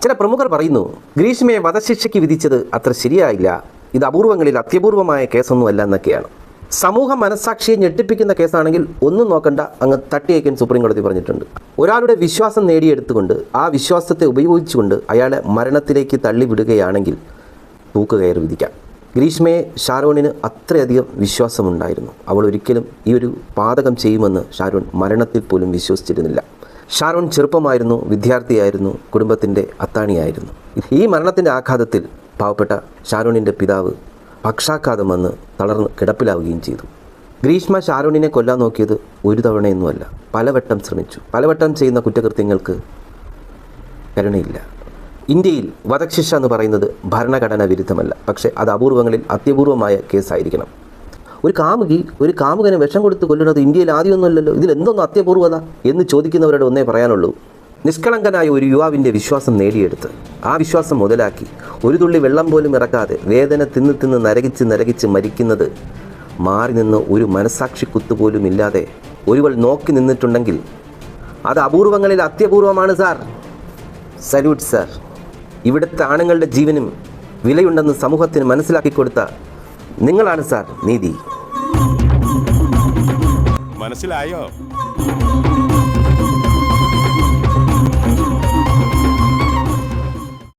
ചില പ്രമുഖർ പറയുന്നു, ഗ്രീഷ്മയെ വധശിക്ഷയ്ക്ക് വിധിച്ചത് അത്ര ശരിയായില്ല, ഇത് അപൂർവങ്ങളിൽ അത്യപൂർവമായ കേസൊന്നുമല്ല എന്നൊക്കെയാണ്. സമൂഹ മനസ്സാക്ഷിയെ ഞെട്ടിപ്പിക്കുന്ന കേസാണെങ്കിൽ ഒന്നും നോക്കണ്ട, അങ്ങ് തട്ടിയേക്കാൻ സുപ്രീം കോടതി പറഞ്ഞിട്ടുണ്ട്. ഒരാളുടെ വിശ്വാസം നേടിയെടുത്തുകൊണ്ട് ആ വിശ്വാസത്തെ ഉപയോഗിച്ചുകൊണ്ട് അയാളെ മരണത്തിലേക്ക് തള്ളിവിടുകയാണെങ്കിൽ തൂക്കുകയർ വിധിക്കാം. ഗ്രീഷ്മയെ ഷാരോണിന് അത്രയധികം വിശ്വാസമുണ്ടായിരുന്നു. അവൾ ഒരിക്കലും ഈ ഒരു പാതകം ചെയ്യുമെന്ന് ഷാരോൺ മരണത്തിൽ പോലും വിശ്വസിച്ചിരുന്നില്ല. ഷാരോൺ ചെറുപ്പമായിരുന്നു, വിദ്യാർത്ഥിയായിരുന്നു, കുടുംബത്തിൻ്റെ അത്താണിയായിരുന്നു. ഈ മരണത്തിൻ്റെ ആഘാതത്തിൽ പാവപ്പെട്ട ഷാരോണിൻ്റെ പിതാവ് പക്ഷാഘാതം വന്ന് തളർന്ന് കിടപ്പിലാവുകയും ചെയ്തു. ഗ്രീഷ്മ ഷാരോണിനെ കൊല്ലാൻ നോക്കിയത് ഒരു തവണയൊന്നുമല്ല, പലവട്ടം ശ്രമിച്ചു. പലവട്ടം ചെയ്യുന്ന കുറ്റകൃത്യങ്ങൾക്ക് കരുണയില്ല. ഇന്ത്യയിൽ വധശിക്ഷ എന്ന് പറയുന്നത് ഭരണഘടനാ വിരുദ്ധമല്ല, പക്ഷേ അത് അപൂർവങ്ങളിൽ അത്യപൂർവമായ കേസായിരിക്കണം. ഒരു കാമുകനെ വിഷം കൊടുത്ത് കൊല്ലുന്നത് ഇന്ത്യയിൽ ആദ്യമൊന്നുമല്ലല്ലോ, ഇതിലെന്തോന്നും അത്യപൂർവത എന്ന് ചോദിക്കുന്നവരുടെ ഒന്നേ പറയാനുള്ളൂ. നിഷ്കളങ്കനായ ഒരു യുവാവിൻ്റെ വിശ്വാസം നേടിയെടുത്ത് ആ വിശ്വാസം മുതലാക്കി ഒരു തുള്ളി വെള്ളം പോലും ഇറക്കാതെ വേദന തിന്ന് നരകിച്ച് മരിക്കുന്നത് മാറി നിന്ന് ഒരു മനസാക്ഷി കുത്തുപോലും ഇല്ലാതെ ഒരുവൾ നോക്കി നിന്നിട്ടുണ്ടെങ്കിൽ അത് അപൂർവങ്ങളിൽ അത്യപൂർവമാണ് സാർ. Salute sir. ഇവിടുത്തെ ആണുങ്ങളുടെ ജീവനും വിലയുണ്ടെന്ന് സമൂഹത്തിന് മനസ്സിലാക്കി കൊടുത്ത നിങ്ങളാണ് സാർ നീതി. മനസ്സിലായോ?